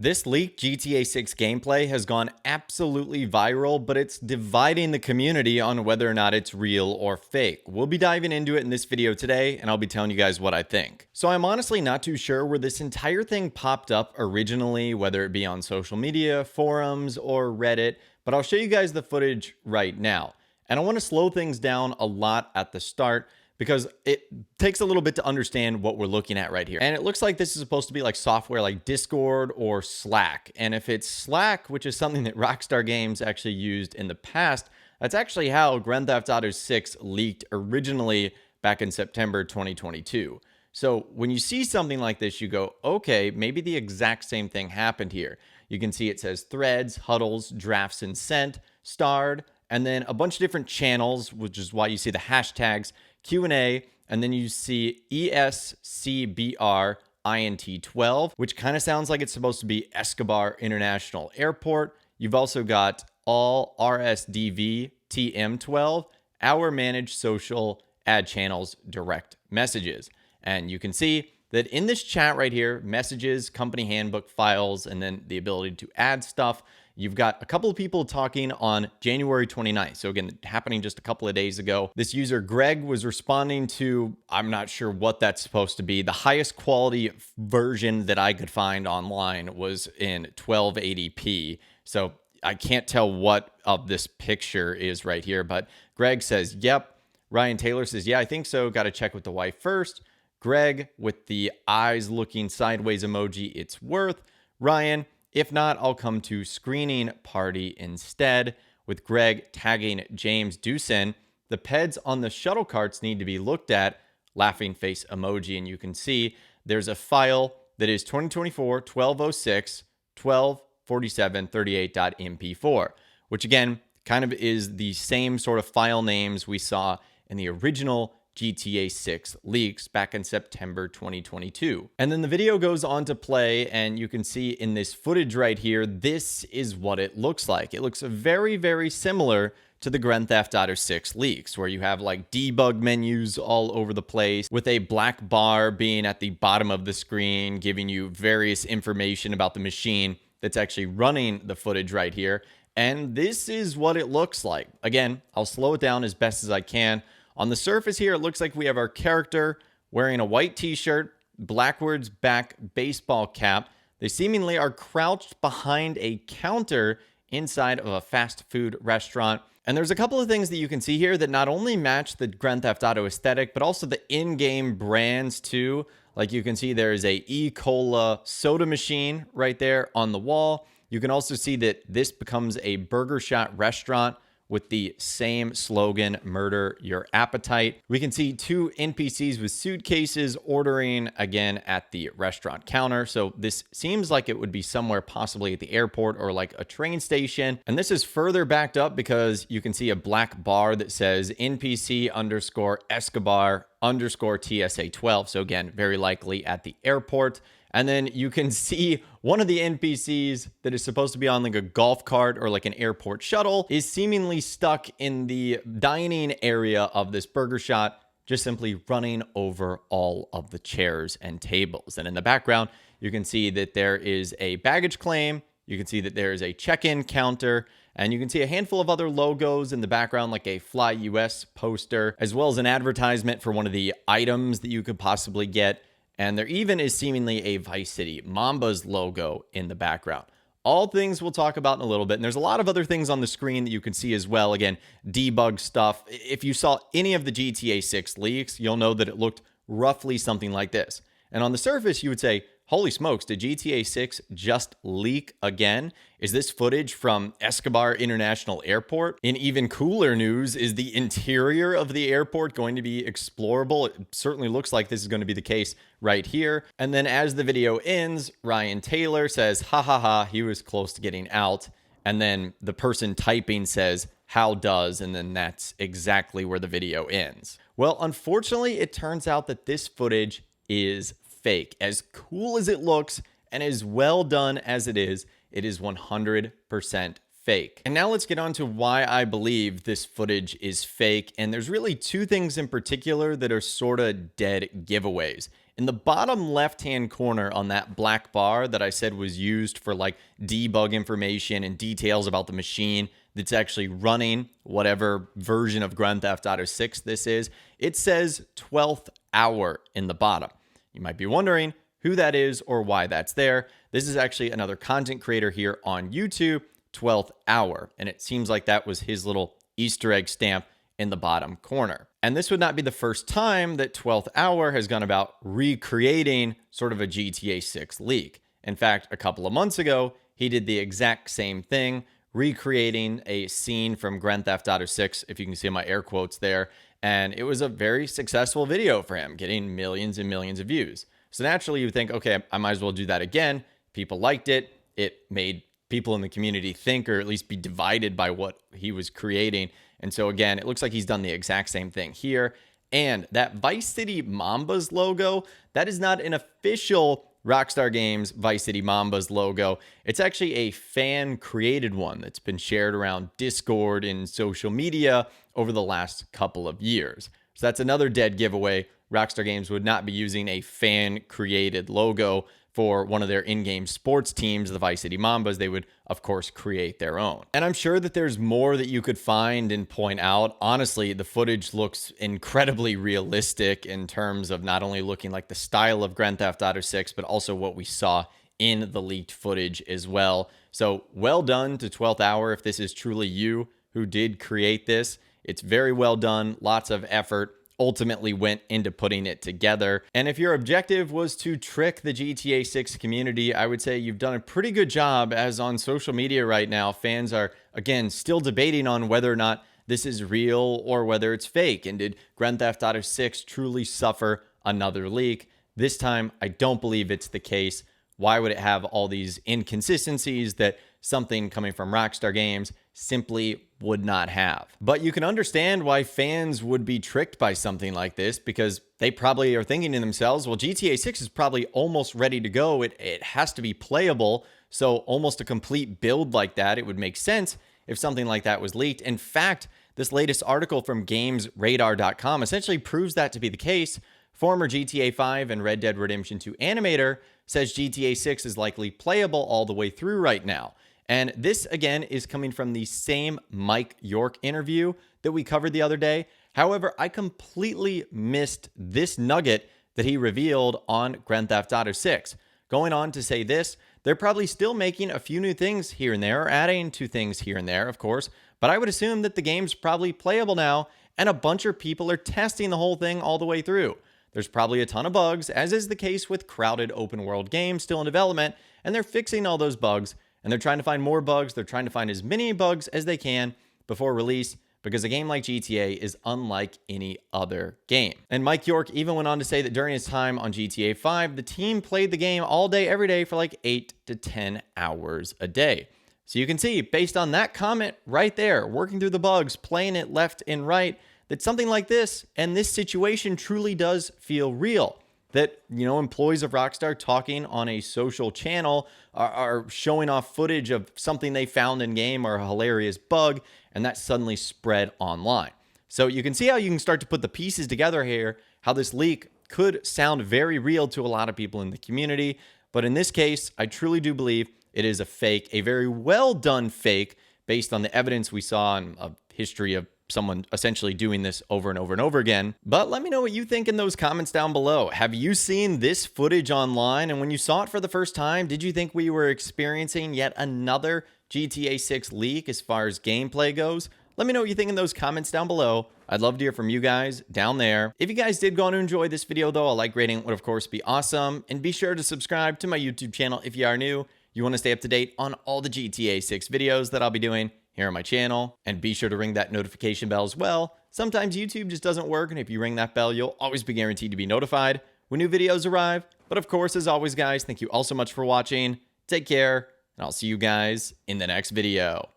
This leaked GTA 6 gameplay has gone absolutely viral, but it's dividing the community on whether or not it's real or fake. We'll be diving into it in this video today, and I'll be telling you guys what I think. So I'm honestly not too sure where this entire thing popped up originally, whether it be on social media, forums, or Reddit, but I'll show you guys the footage right now. And I want to slow things down a lot at the start, because it takes a little bit to understand what we're looking at right here. And it looks like this is supposed to be like software like Discord or Slack. And if it's Slack, which is something that Rockstar Games actually used in the past, that's actually how Grand Theft Auto 6 leaked originally back in September 2022. So when you see something like this, you go, okay, maybe the exact same thing happened here. You can see it says threads, huddles, drafts, and sent, starred, and then a bunch of different channels, which is why you see the hashtags, Q&A, and then you see ESCBR-INT12, which kind of sounds like it's supposed to be Escobar International Airport. You've also got all RSDV TM12, our managed social ad channels direct messages. And you can see that in this chat right here, messages, company handbook, files, and then the ability to add stuff. You've got a couple of people talking on January 29th. So again, happening just a couple of days ago. This user, Greg, was responding to, I'm not sure what that's supposed to be. The highest quality version that I could find online was in 1280p. So I can't tell what of this picture is right here, but Greg says, yep. Ryan Taylor says, yeah, I think so. Got to check with the wife first. Greg with the eyes looking sideways emoji, it's worth. Ryan, if not, I'll come to screening party instead, with Greg tagging James Deucin. The peds on the shuttle carts need to be looked at, laughing face emoji, and you can see there's a file that is 2024 1206 1247 38.mp4, which again kind of is the same sort of file names we saw in the original GTA 6 leaks back in September 2022. And then the video goes on to play, and you can see in this footage right here, this is what it looks like. It looks very, very similar to the Grand Theft Auto 6 leaks, where you have like debug menus all over the place, with a black bar being at the bottom of the screen, giving you various information about the machine that's actually running the footage right here. And this is what it looks like. Again, I'll slow it down as best as I can. On the surface here, it looks like we have our character wearing a white t-shirt, backwards back baseball cap. They seemingly are crouched behind a counter inside of a fast food restaurant. And there's a couple of things that you can see here that not only match the Grand Theft Auto aesthetic, but also the in-game brands too. Like you can see there is a E-Cola soda machine right there on the wall. You can also see that this becomes a Burger Shot restaurant with the same slogan, murder your appetite. We can see two NPCs with suitcases ordering again at the restaurant counter. So this seems like it would be somewhere possibly at the airport or like a train station. And this is further backed up because you can see a black bar that says NPC underscore Escobar underscore TSA 12. So again, very likely at the airport. And then you can see one of the NPCs that is supposed to be on like a golf cart or like an airport shuttle is seemingly stuck in the dining area of this Burger Shot, just simply running over all of the chairs and tables. And in the background, you can see that there is a baggage claim. You can see that there is a check-in counter, and you can see a handful of other logos in the background, like a Fly US poster, as well as an advertisement for one of the items that you could possibly get. And there even is seemingly a Vice City Mamba's logo in the background. All things we'll talk about in a little bit. And there's a lot of other things on the screen that you can see as well. Again, debug stuff. If you saw any of the GTA 6 leaks, you'll know that it looked roughly something like this. And on the surface, you would say, holy smokes, did GTA 6 just leak again? Is this footage from Escobar International Airport? In even cooler news, is the interior of the airport going to be explorable? It certainly looks like this is going to be the case right here. And then as the video ends, Ryan Taylor says, ha ha ha, he was close to getting out. And then the person typing says, how does? And then that's exactly where the video ends. Well, unfortunately, it turns out that this footage is fake. As cool as it looks and as well done as it is 100% fake. And now let's get on to why I believe this footage is fake. And there's really two things in particular that are sort of dead giveaways. In the bottom left-hand corner on that black bar that I said was used for like debug information and details about the machine that's actually running whatever version of Grand Theft Auto 6 this is, it says 12th hour in the bottom. You might be wondering who that is or why that's there. This is actually another content creator here on YouTube, 12th hour. And it seems like that was his little Easter egg stamp in the bottom corner. And this would not be the first time that 12th hour has gone about recreating sort of a GTA 6 leak. In fact, a couple of months ago, he did the exact same thing, recreating a scene from Grand Theft Auto 6, if you can see my air quotes there. And it was a very successful video for him, getting millions and millions of views. So naturally you think, okay, I might as well do that again. People liked it. It made people in the community think, or at least be divided by what he was creating. And so again, it looks like he's done the exact same thing here. And that Vice City Mambas logo, that is not an official Rockstar Games Vice City Mambas logo. It's actually a fan created one that's been shared around Discord and social media over the last couple of years. So that's another dead giveaway. Rockstar Games would not be using a fan created logo for one of their in-game sports teams, the Vice City Mambas. They would, of course, create their own. And I'm sure that there's more that you could find and point out. Honestly, the footage looks incredibly realistic in terms of not only looking like the style of Grand Theft Auto 6, but also what we saw in the leaked footage as well. So well done to 12th Hour if this is truly you who did create this. It's very well done, lots of effort ultimately went into putting it together. And if your objective was to trick the GTA 6 community, I would say you've done a pretty good job, as on social media right now, fans are, again, still debating on whether or not this is real or whether it's fake. And did Grand Theft Auto 6 truly suffer another leak? This time, I don't believe it's the case. Why would it have all these inconsistencies that something coming from Rockstar Games simply would not have? But you can understand why fans would be tricked by something like this, because they probably are thinking to themselves, well, GTA 6 is probably almost ready to go. It has to be playable. So almost a complete build like that, it would make sense if something like that was leaked. In fact, this latest article from GamesRadar.com essentially proves that to be the case. Former GTA 5 and Red Dead Redemption 2 animator says GTA 6 is likely playable all the way through right now. And this, again, is coming from the same Mike York interview that we covered the other day. However, I completely missed this nugget that he revealed on Grand Theft Auto 6. Going on to say this, they're probably still making a few new things here and there, or adding to things here and there, of course. But I would assume that the game's probably playable now, and a bunch of people are testing the whole thing all the way through. There's probably a ton of bugs, as is the case with crowded open world games still in development, and they're fixing all those bugs. And they're trying to find more bugs. They're trying to find as many bugs as they can before release, because a game like GTA is unlike any other game. And Mike York even went on to say that during his time on GTA 5, the team played the game all day, every day for like 8 to 10 hours a day. So you can see, based on that comment right there, working through the bugs, playing it left and right, that something like this and this situation truly does feel real. That, you know, employees of Rockstar talking on a social channel are showing off footage of something they found in game or a hilarious bug, and that suddenly spread online. So you can see how you can start to put the pieces together here, how this leak could sound very real to a lot of people in the community. But in this case, I truly do believe it is a fake, a very well done fake, based on the evidence we saw in a history of someone essentially doing this over and over and over again. But let me know what you think in those comments down below. Have you seen this footage online? And when you saw it for the first time, did you think we were experiencing yet another GTA 6 leak as far as gameplay goes? Let me know what you think in those comments down below. I'd love to hear from you guys down there. If you guys did go on to enjoy this video though, a like rating would of course be awesome. And be sure to subscribe to my YouTube channel if you are new. You want to stay up to date on all the GTA 6 videos that I'll be doing here on my channel, and be sure to ring that notification bell as well. Sometimes YouTube just doesn't work, and if you ring that bell, you'll always be guaranteed to be notified when new videos arrive. But of course, as always, guys, thank you all so much for watching. Take care, and I'll see you guys in the next video.